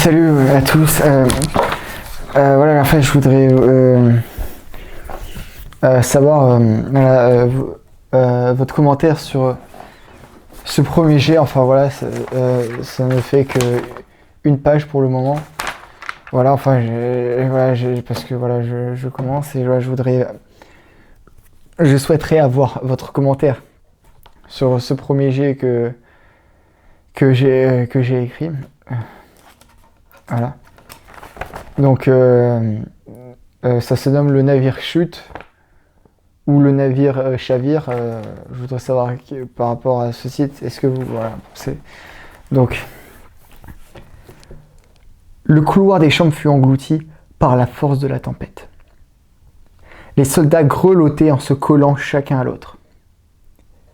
Salut à tous. Voilà, en fait, je voudrais savoir votre commentaire sur ce premier jet. Enfin voilà, ça ne fait que une page pour le moment. Voilà, enfin, parce que voilà, je commence et voilà, je souhaiterais avoir votre commentaire sur ce premier jet que j'ai écrit. Voilà. Donc, ça se nomme le navire chute ou le navire chavire. Je voudrais savoir par rapport à ce site, est-ce que vous... Voilà, c'est... Donc, le couloir des chambres fut englouti par la force de la tempête. Les soldats grelottaient en se collant chacun à l'autre.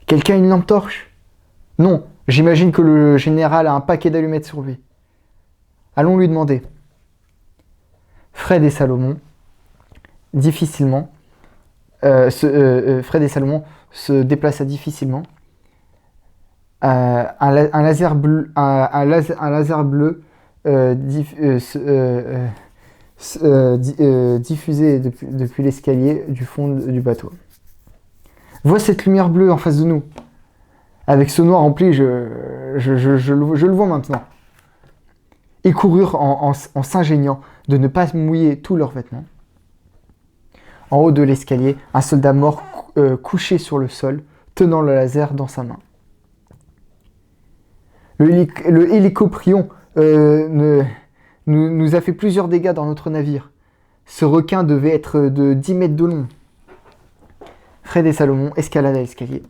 Quelqu'un a une lampe torche ? Non, j'imagine que le général a un paquet d'allumettes sur lui. Allons lui demander. Fred et Salomon se déplaça difficilement. Un laser bleu diffusait depuis l'escalier du fond du bateau. Vois cette lumière bleue en face de nous. Avec ce noir rempli, je le vois maintenant. Ils coururent en s'ingéniant de ne pas mouiller tous leurs vêtements. En haut de l'escalier, un soldat mort couché sur le sol, tenant le laser dans sa main. Le hélicoprion nous a fait plusieurs dégâts dans notre navire. Ce requin devait être de 10 mètres de long. Fred et Salomon escalada l'escalier.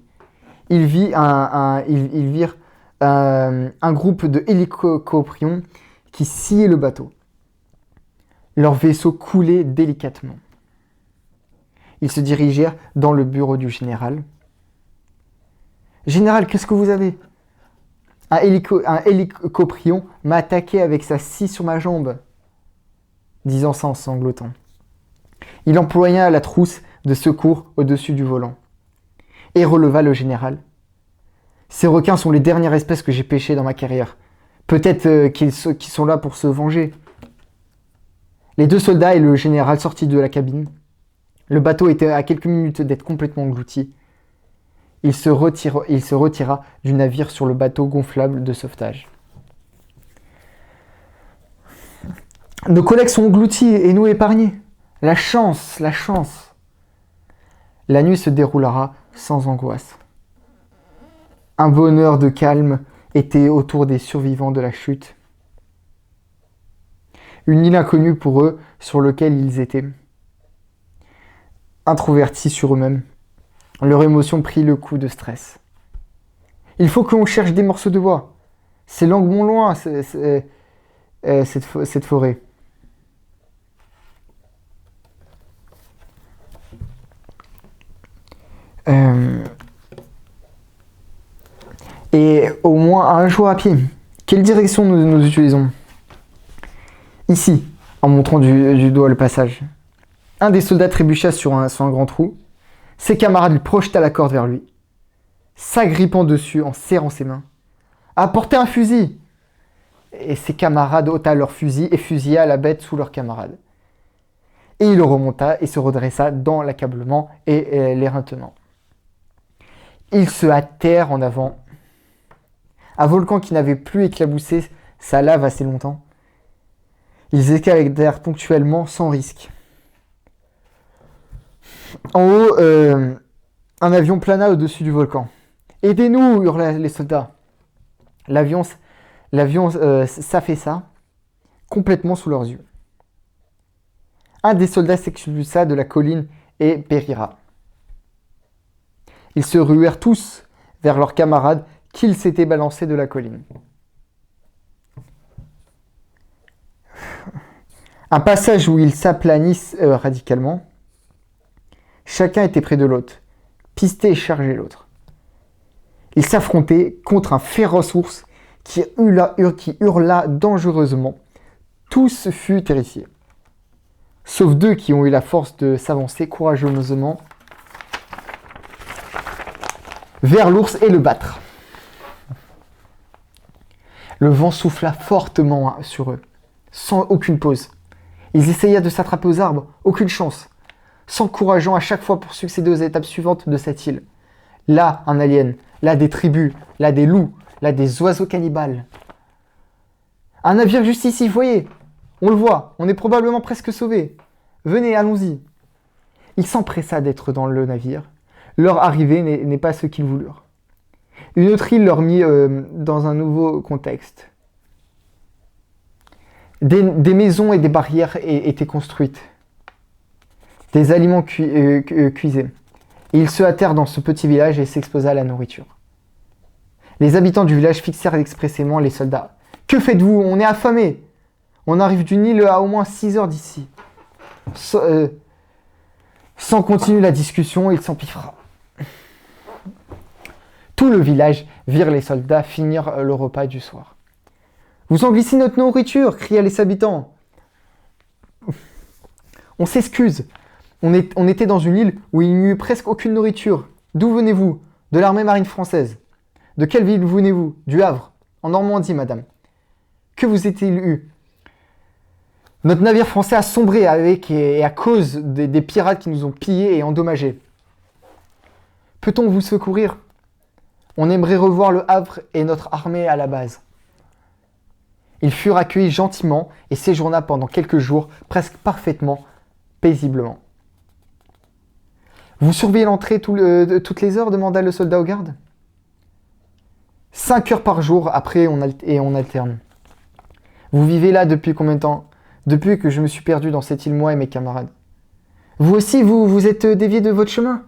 Ils virent un groupe de hélicoprions qui sciaient le bateau. Leur vaisseau coulait délicatement. Ils se dirigèrent dans le bureau du général. « Général, qu'est-ce que vous avez ? Un hélicoprion m'a attaqué avec sa scie sur ma jambe. » Disant ça en sanglotant. Il employa la trousse de secours au-dessus du volant et releva le général. « Ces requins sont les dernières espèces que j'ai pêchées dans ma carrière. Peut-être qu'ils sont là pour se venger. » Les deux soldats et le général sortirent de la cabine. Le bateau était à quelques minutes d'être complètement englouti. Il se retira du navire sur le bateau gonflable de sauvetage. Nos collègues sont engloutis et nous épargnés. La chance, la chance. La nuit se déroulera sans angoisse. Un bonheur de calme était autour des survivants de la chute. Une île inconnue pour eux sur laquelle ils étaient. Introvertis sur eux-mêmes, leur émotion prit le coup de stress. Il faut qu'on cherche des morceaux de bois. C'est longuement loin, cette forêt. Et au moins un jour à pied. Quelle direction nous utilisons ? Ici, en montrant du doigt le passage. Un des soldats trébucha sur un grand trou. Ses camarades lui projeta la corde vers lui, s'agrippant dessus en serrant ses mains. « Apportez un fusil !» Et ses camarades ôta leur fusil et fusilla la bête sous leurs camarades. Et il remonta et se redressa dans l'accablement et l'éreintement. Ils se hâtèrent en avant. Un volcan qui n'avait plus éclaboussé sa lave assez longtemps. Ils escaladèrent ponctuellement sans risque. En haut, un avion plana au-dessus du volcan. « Aidez-nous !» hurlaient les soldats. L'avion s'affaissa complètement sous leurs yeux. Un des soldats s'expulsa de la colline et périra. Ils se ruèrent tous vers leurs camarades qu'ils s'étaient balancés de la colline. Un passage où ils s'aplanissent radicalement. Chacun était près de l'autre, pisté et chargé l'autre. Ils s'affrontaient contre un féroce ours qui hurla dangereusement. Tous furent terrifiés. Sauf deux qui ont eu la force de s'avancer courageusement vers l'ours et le battre. Le vent souffla fortement sur eux. sans aucune pause. Ils essayaient de s'attraper aux arbres, aucune chance. S'encourageant à chaque fois pour succéder aux étapes suivantes de cette île. Là, un alien. Là, des tribus. Là, des loups. Là, des oiseaux cannibales. Un navire juste ici, voyez. On le voit. On est probablement presque sauvés. Venez, allons-y. Ils s'empressa d'être dans le navire. Leur arrivée n'est pas ce qu'ils voulurent. Une autre île leur mit dans un nouveau contexte. Des maisons et des barrières étaient construites. Des aliments cuisaient. Et ils se hâtèrent dans ce petit village et s'exposa à la nourriture. Les habitants du village fixèrent expressément les soldats. « Que faites-vous? On est affamés. On arrive d'une île à au moins 6 heures d'ici. » Sans continuer la discussion, il s'empiffra. Tout le village virent les soldats finir le repas du soir. « Vous englissez notre nourriture !» cria les habitants. « On s'excuse. On était dans une île où il n'y eut presque aucune nourriture. D'où venez-vous? De l'armée marine française. De quelle ville venez-vous? Du Havre. En Normandie, madame. Que vous est-il eu? Notre navire français a sombré avec et à cause des pirates qui nous ont pillés et endommagés. Peut-on vous secourir? On aimerait revoir le Havre et notre armée à la base. » Ils furent accueillis gentiment et séjourna pendant quelques jours, presque parfaitement, paisiblement. « Vous surveillez l'entrée toutes les heures ?» demanda le soldat au garde. « 5 heures par jour, après on alterne. »« Vous vivez là depuis combien de temps ?»« Depuis que je me suis perdu dans cette île, moi et mes camarades. »« Vous aussi, vous êtes dévié de votre chemin ?»«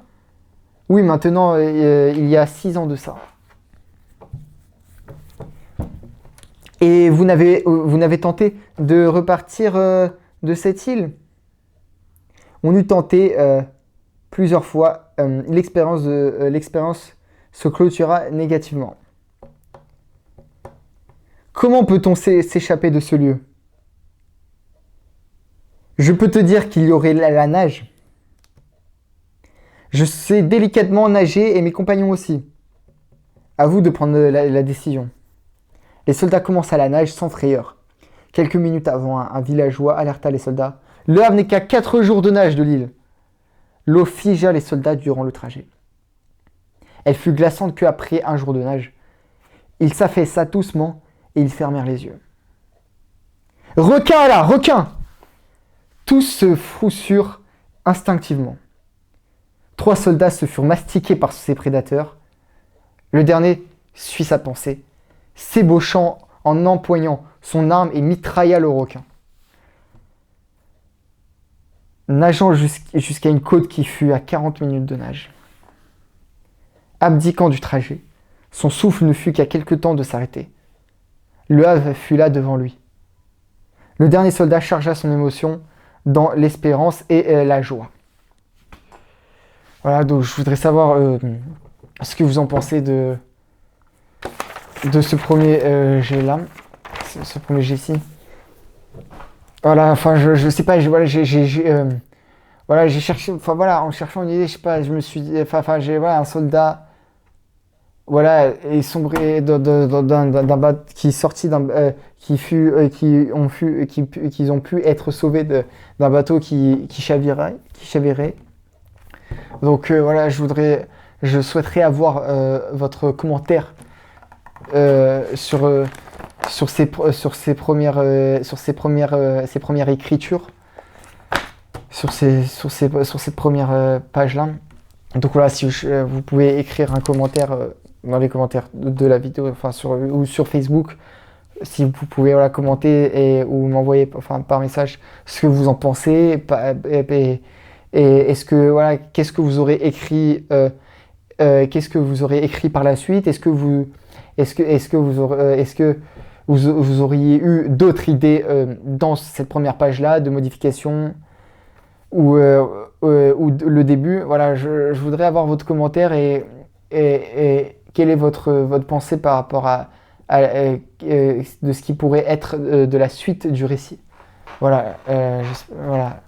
Oui, maintenant, il y a 6 ans de ça. » Et vous n'avez tenté de repartir de cette île? On eut tenté plusieurs fois. L'expérience se clôtura négativement. Comment peut-on s'échapper de ce lieu? Je peux te dire qu'il y aurait la nage. Je sais délicatement nager et mes compagnons aussi. À vous de prendre la décision. Les soldats commencent à la nage sans frayeur. Quelques minutes avant, un villageois alerta les soldats. « Le Havre n'est qu'à 4 jours de nage de l'île. » L'eau figea les soldats durant le trajet. Elle fut glaçante qu'après 1 jour de nage. Ils s'affaissa doucement et ils fermèrent les yeux. « Requin là, requin !» Tous se froussurent instinctivement. 3 soldats se furent mastiqués par ces prédateurs. Le dernier suit sa pensée, s'ébauchant en empoignant son arme et mitrailla le requin. Nageant jusqu'à une côte qui fut à 40 minutes de nage. Abdiquant du trajet, son souffle ne fut qu'à quelque temps de s'arrêter. Le Havre fut là devant lui. Le dernier soldat chargea son émotion dans l'espérance et la joie. Voilà, donc je voudrais savoir ce que vous en pensez de ce premier jet-là, ce premier jet-ci. Voilà, enfin, je sais pas, voilà, j'ai cherché, enfin voilà, en cherchant une idée, je sais pas, je me suis dit, enfin, j'ai, voilà, un soldat, voilà, est sombré d'un bateau qui est sorti qu'ils ont pu être sauvés d'un bateau qui chavirait. Donc voilà, je souhaiterais avoir votre commentaire sur ces premières écritures, sur cette première page-là. Donc voilà, si vous pouvez écrire un commentaire dans les commentaires de la vidéo, enfin ou sur Facebook, si vous pouvez voilà, commenter ou m'envoyer par message ce que vous en pensez, et est-ce que voilà, qu'est-ce que vous aurez écrit par la suite, est-ce que vous auriez eu d'autres idées dans cette première page-là de modification ou le début. Voilà, je voudrais avoir votre commentaire et quelle est votre pensée par rapport à de ce qui pourrait être de la suite du récit. Voilà, voilà.